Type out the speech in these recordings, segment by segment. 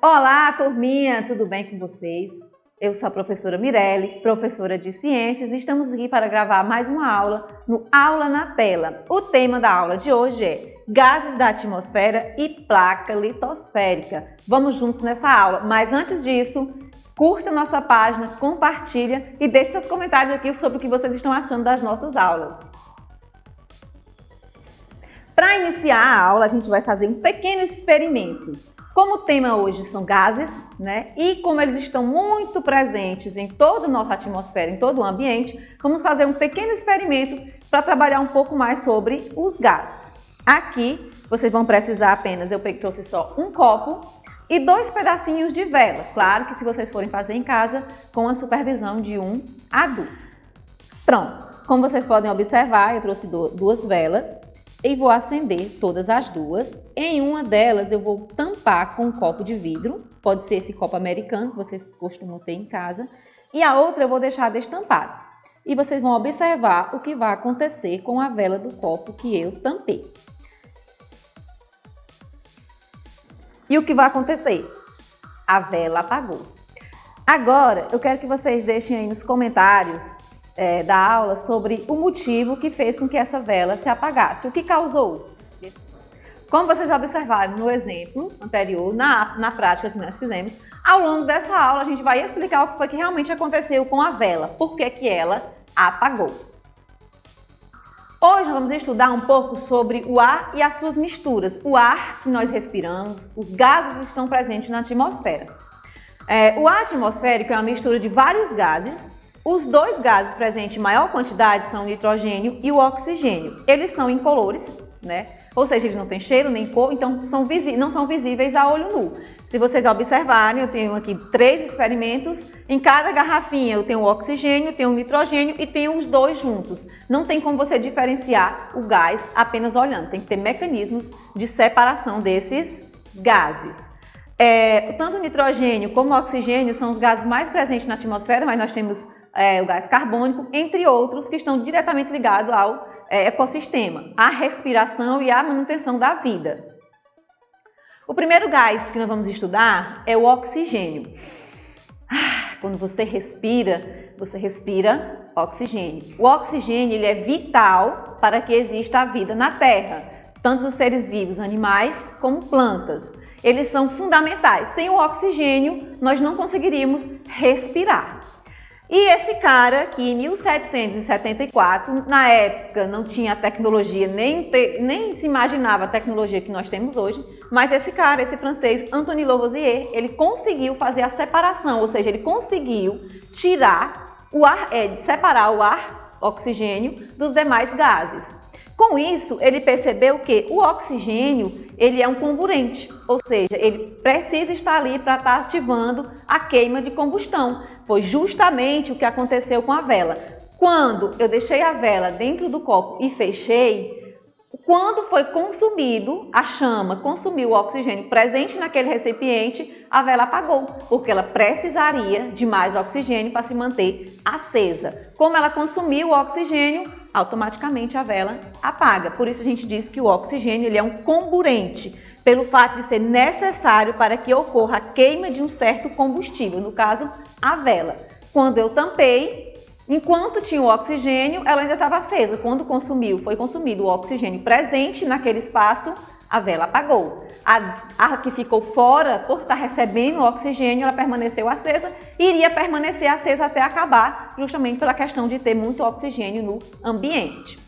Olá, turminha! Tudo bem com vocês? Eu sou a professora Mirelle, professora de Ciências, e estamos aqui para gravar mais uma aula no Aula na Tela. O tema da aula de hoje é gases da atmosfera e placa litosférica. Vamos juntos nessa aula, mas antes disso, curta nossa página, compartilha e deixe seus comentários aqui sobre o que vocês estão achando das nossas aulas. Para iniciar a aula, a gente vai fazer um pequeno experimento. Como o tema hoje são gases, né? E como eles estão muito presentes em toda a nossa atmosfera, em todo o ambiente, vamos fazer um pequeno experimento para trabalhar um pouco mais sobre os gases. Aqui, vocês vão precisar apenas, eu trouxe só um copo e 2 pedacinhos de vela. Claro que se vocês forem fazer em casa, com a supervisão de um adulto. Pronto, como vocês podem observar, eu trouxe 2 velas. E vou acender todas as 2. Em uma delas eu vou tampar com um copo de vidro, pode ser esse copo americano que vocês costumam ter em casa, e a outra eu vou deixar destampada. E vocês vão observar o que vai acontecer com a vela do copo que eu tampei. E o que vai acontecer? A vela apagou. Agora eu quero que vocês deixem aí nos comentários da aula sobre o motivo que fez com que essa vela se apagasse, o que causou. Como vocês observaram no exemplo anterior, na prática que nós fizemos, ao longo dessa aula a gente vai explicar o que foi que realmente aconteceu com a vela, por que ela apagou. Hoje vamos estudar um pouco sobre o ar e as suas misturas, o ar que nós respiramos, os gases que estão presentes na atmosfera. O ar atmosférico é uma mistura de vários gases. Os 2 gases presentes em maior quantidade são o nitrogênio e o oxigênio. Eles são incolores, né? Ou seja, eles não têm cheiro nem cor, então não são visíveis a olho nu. Se vocês observarem, eu tenho aqui 3 experimentos. Em cada garrafinha eu tenho o oxigênio, tenho o nitrogênio e tenho os 2 juntos. Não tem como você diferenciar o gás apenas olhando. Tem que ter mecanismos de separação desses gases. Tanto o nitrogênio como o oxigênio são os gases mais presentes na atmosfera, mas nós temos o gás carbônico, entre outros, que estão diretamente ligados ao ecossistema, à respiração e à manutenção da vida. O primeiro gás que nós vamos estudar é o oxigênio. Quando você respira oxigênio. O oxigênio ele é vital para que exista a vida na Terra, tanto os seres vivos, animais, como plantas. Eles são fundamentais. Sem o oxigênio, nós não conseguiríamos respirar. E esse cara que em 1774, na época não tinha tecnologia, nem se imaginava a tecnologia que nós temos hoje, mas esse cara, esse francês, Antoine Lavoisier, ele conseguiu fazer a separação, ou seja, ele conseguiu tirar o ar, separar o ar, oxigênio, dos demais gases. Com isso, ele percebeu que o oxigênio ele é um comburente, ou seja, ele precisa estar ali para estar ativando a queima de combustão. Foi justamente o que aconteceu com a vela. Quando eu deixei a vela dentro do copo e fechei, quando foi consumido, a chama consumiu o oxigênio presente naquele recipiente, a vela apagou, porque ela precisaria de mais oxigênio para se manter acesa. Como ela consumiu o oxigênio, automaticamente a vela apaga. Por isso a gente diz que o oxigênio ele é um comburente, pelo fato de ser necessário para que ocorra a queima de um certo combustível, no caso, a vela. Quando eu tampei, enquanto tinha o oxigênio, ela ainda estava acesa. Quando foi consumido o oxigênio presente naquele espaço, a vela apagou. A que ficou fora, por estar recebendo o oxigênio, ela permaneceu acesa e iria permanecer acesa até acabar, justamente pela questão de ter muito oxigênio no ambiente.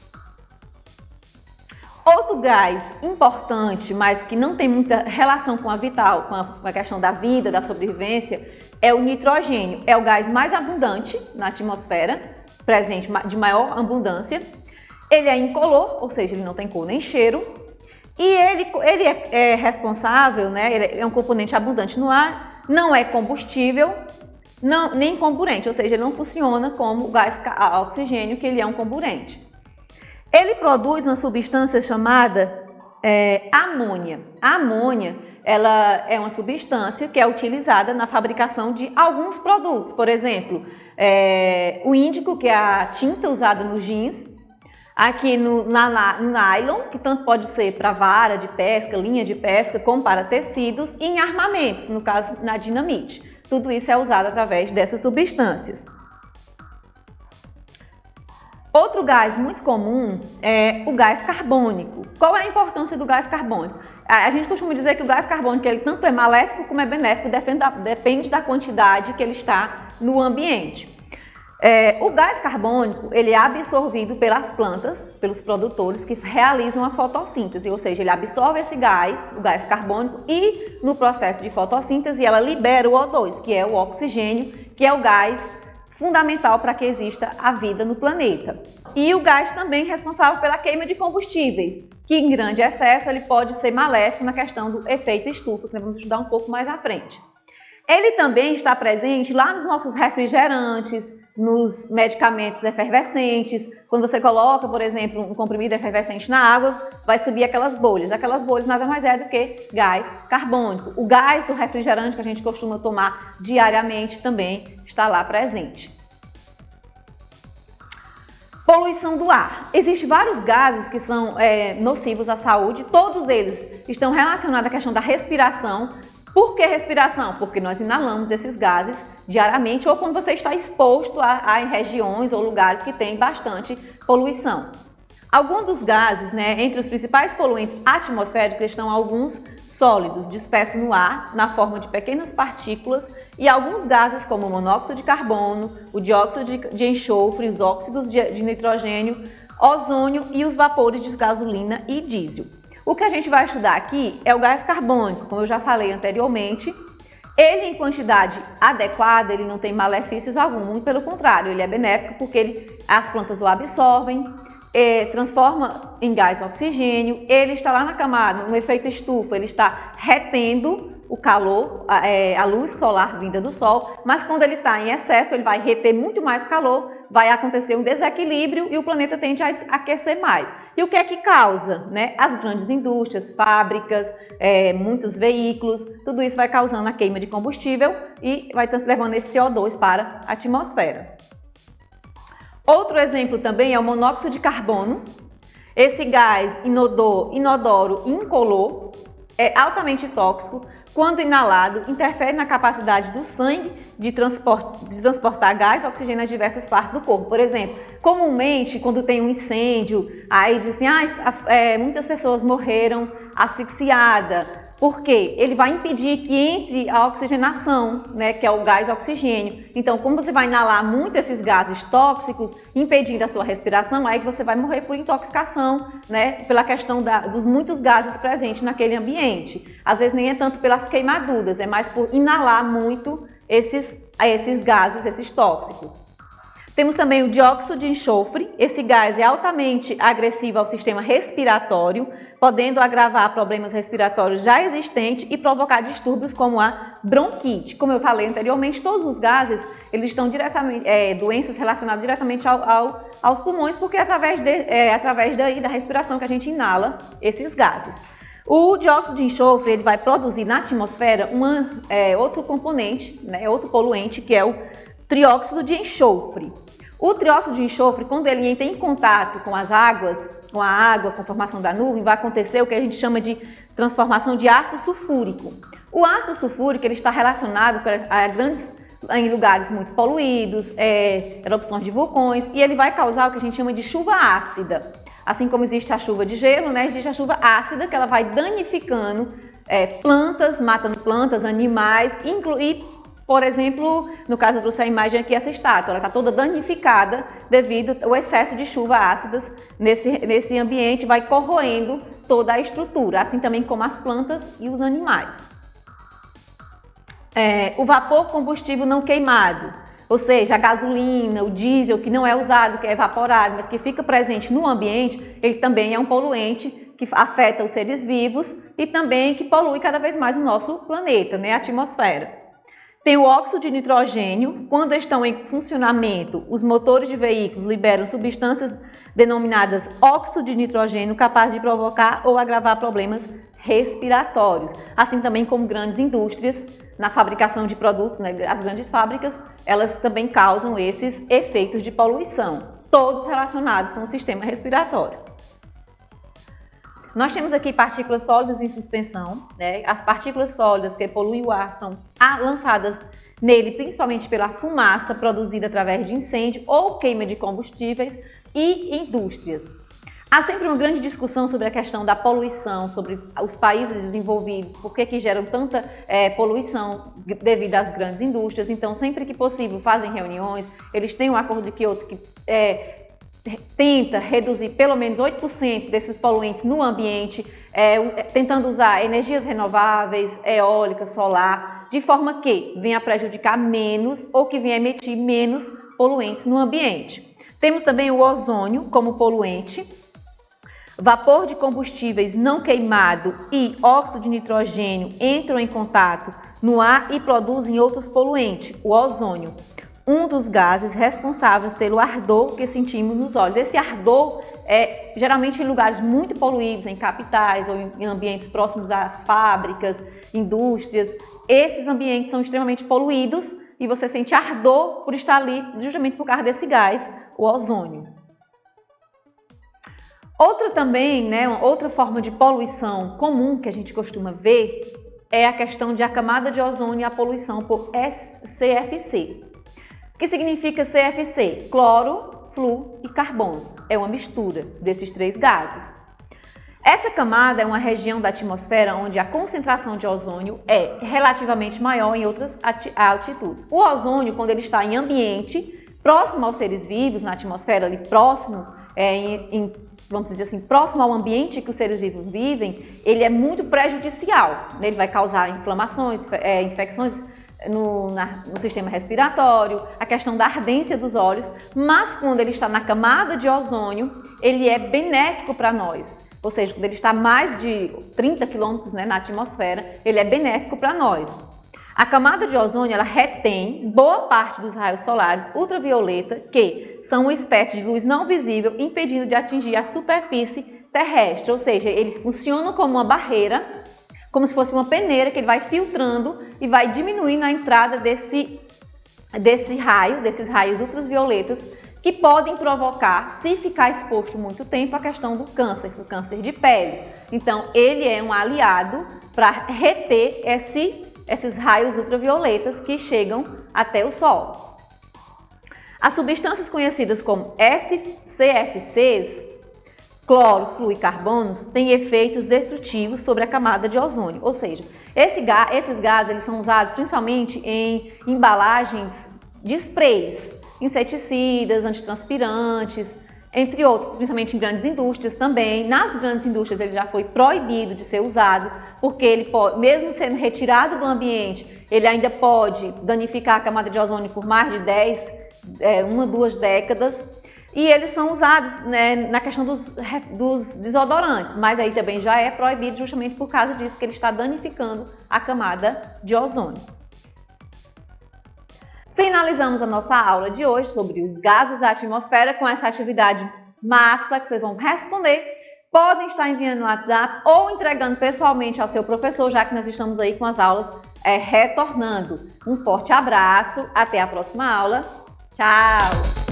Outro gás importante, mas que não tem muita relação com a vital, com a questão da vida, da sobrevivência, é o nitrogênio. É o gás mais abundante na atmosfera, presente de maior abundância. Ele é incolor, ou seja, ele não tem cor nem cheiro. E ele é responsável, né? Ele é um componente abundante no ar, não é combustível, nem comburente, ou seja, ele não funciona como o gás oxigênio, que ele é um comburente. Ele produz uma substância chamada amônia. A amônia ela é uma substância que é utilizada na fabricação de alguns produtos. Por exemplo, o índico, que é a tinta usada nos jeans, Aqui no nylon, que tanto pode ser para vara de pesca, linha de pesca, como para tecidos, e em armamentos, no caso na dinamite. Tudo isso é usado através dessas substâncias. Outro gás muito comum é o gás carbônico. Qual é a importância do gás carbônico? A gente costuma dizer que o gás carbônico ele tanto é maléfico como é benéfico, depende da quantidade que ele está no ambiente. O gás carbônico ele é absorvido pelas plantas, pelos produtores que realizam a fotossíntese, ou seja, ele absorve esse gás, o gás carbônico, e no processo de fotossíntese ela libera o O2, que é o oxigênio, que é o gás fundamental para que exista a vida no planeta. E o gás também é responsável pela queima de combustíveis, que em grande excesso ele pode ser maléfico na questão do efeito estufa, que nós vamos estudar um pouco mais à frente. Ele também está presente lá nos nossos refrigerantes, nos medicamentos efervescentes. Quando você coloca, por exemplo, um comprimido efervescente na água, vai subir aquelas bolhas. Aquelas bolhas nada mais é do que gás carbônico. O gás do refrigerante que a gente costuma tomar diariamente também está lá presente. Poluição do ar. Existem vários gases que são nocivos à saúde, todos eles estão relacionados à questão da respiração. Por que respiração? Porque nós inalamos esses gases diariamente ou quando você está exposto a regiões ou lugares que têm bastante poluição. Alguns dos gases, entre os principais poluentes atmosféricos estão alguns sólidos dispersos no ar na forma de pequenas partículas e alguns gases como o monóxido de carbono, o dióxido de enxofre, os óxidos de nitrogênio, ozônio e os vapores de gasolina e diesel. O que a gente vai estudar aqui é o gás carbônico, como eu já falei anteriormente. Ele, em quantidade adequada, ele não tem malefícios algum, muito pelo contrário, ele é benéfico porque as plantas o absorvem, transforma em gás oxigênio, ele está lá na camada, no efeito estufa, ele está retendo o calor, a luz solar vinda do sol, mas quando ele está em excesso, ele vai reter muito mais calor, vai acontecer um desequilíbrio e o planeta tende a aquecer mais. E o que é que causa? As grandes indústrias, fábricas, muitos veículos, tudo isso vai causando a queima de combustível e vai levando esse CO2 para a atmosfera. Outro exemplo também é o monóxido de carbono. Esse gás inodoro e incolor é altamente tóxico. Quando inalado, interfere na capacidade do sangue de transportar gás e oxigênio a diversas partes do corpo. Por exemplo, comumente, quando tem um incêndio, aí dizem, muitas pessoas morreram asfixiadas. Por quê? Ele vai impedir que entre a oxigenação, que é o gás oxigênio. Então, como você vai inalar muito esses gases tóxicos, impedindo a sua respiração, aí que você vai morrer por intoxicação, pela questão dos muitos gases presentes naquele ambiente. Às vezes nem é tanto pelas queimaduras, é mais por inalar muito esses gases, esses tóxicos. Temos também o dióxido de enxofre. Esse gás é altamente agressivo ao sistema respiratório, podendo agravar problemas respiratórios já existentes e provocar distúrbios como a bronquite. Como eu falei anteriormente, todos os gases eles estão doenças relacionadas diretamente aos pulmões, porque é através da respiração que a gente inala esses gases. O dióxido de enxofre ele vai produzir na atmosfera outro componente, outro poluente, que é o trióxido de enxofre. O trióxido de enxofre, quando ele entra em contato com as águas, com a água, com a formação da nuvem, vai acontecer o que a gente chama de transformação de ácido sulfúrico. O ácido sulfúrico ele está relacionado em lugares muito poluídos, erupções de vulcões, e ele vai causar o que a gente chama de chuva ácida. Assim como existe a chuva de gelo, existe a chuva ácida, que ela vai danificando plantas, matando plantas, animais, por exemplo, no caso eu trouxe a imagem aqui, essa estátua, ela está toda danificada devido ao excesso de chuva ácidas nesse ambiente, vai corroendo toda a estrutura, assim também como as plantas e os animais. O vapor combustível não queimado, ou seja, a gasolina, o diesel que não é usado, que é evaporado, mas que fica presente no ambiente, ele também é um poluente que afeta os seres vivos e também que polui cada vez mais o nosso planeta, a atmosfera. Tem o óxido de nitrogênio. Quando estão em funcionamento, os motores de veículos liberam substâncias denominadas óxido de nitrogênio capazes de provocar ou agravar problemas respiratórios. Assim também como grandes indústrias, na fabricação de produtos, as grandes fábricas, elas também causam esses efeitos de poluição. todos relacionados com o sistema respiratório. Nós temos aqui partículas sólidas em suspensão, né? As partículas sólidas que poluem o ar são lançadas nele principalmente pela fumaça produzida através de incêndio ou queima de combustíveis e indústrias. Há sempre uma grande discussão sobre a questão da poluição, sobre os países desenvolvidos, por que geram tanta poluição devido às grandes indústrias. Então, sempre que possível, fazem reuniões, eles têm um acordo de Kyoto que tenta reduzir pelo menos 8% desses poluentes no ambiente, tentando usar energias renováveis, eólica, solar, de forma que venha a prejudicar menos ou que venha a emitir menos poluentes no ambiente. Temos também o ozônio como poluente. Vapor de combustíveis não queimado e óxido de nitrogênio entram em contato no ar e produzem outros poluentes, o ozônio, um dos gases responsáveis pelo ardor que sentimos nos olhos. Esse ardor é geralmente em lugares muito poluídos, em capitais ou em ambientes próximos a fábricas, indústrias. Esses ambientes são extremamente poluídos e você sente ardor por estar ali justamente por causa desse gás, o ozônio. Outra forma de poluição comum que a gente costuma ver é a questão da camada de ozônio e a poluição por CFC. O que significa CFC? Cloro, flúor e carbonos. É uma mistura desses três gases. Essa camada é uma região da atmosfera onde a concentração de ozônio é relativamente maior em outras altitudes. O ozônio, quando ele está em ambiente, próximo aos seres vivos, na atmosfera ali próximo, vamos dizer assim, próximo ao ambiente que os seres vivos vivem, ele é muito prejudicial. Ele vai causar inflamações, infecções no sistema respiratório, a questão da ardência dos olhos, mas quando ele está na camada de ozônio, ele é benéfico para nós. Ou seja, quando ele está a mais de 30 km na atmosfera, ele é benéfico para nós. A camada de ozônio ela retém boa parte dos raios solares ultravioleta, que são uma espécie de luz não visível, impedindo de atingir a superfície terrestre. Ou seja, ele funciona como uma barreira, como se fosse uma peneira que ele vai filtrando e vai diminuindo a entrada desses raios ultravioletas, que podem provocar, se ficar exposto muito tempo, a questão do câncer de pele. Então, ele é um aliado para reter esses raios ultravioletas que chegam até o Sol. As substâncias conhecidas como CFCs, cloro, flúor e carbonos, têm efeitos destrutivos sobre a camada de ozônio, ou seja, esses gases eles são usados principalmente em embalagens de sprays, inseticidas, antitranspirantes, entre outros, principalmente em grandes indústrias também. Nas grandes indústrias ele já foi proibido de ser usado, porque ele pode, mesmo sendo retirado do ambiente, ele ainda pode danificar a camada de ozônio por mais de 2 décadas. E eles são usados na questão dos desodorantes, mas aí também já é proibido justamente por causa disso, que ele está danificando a camada de ozônio. Finalizamos a nossa aula de hoje sobre os gases da atmosfera com essa atividade massa que vocês vão responder. Podem estar enviando no WhatsApp ou entregando pessoalmente ao seu professor, já que nós estamos aí com as aulas retornando. Um forte abraço, até a próxima aula. Tchau!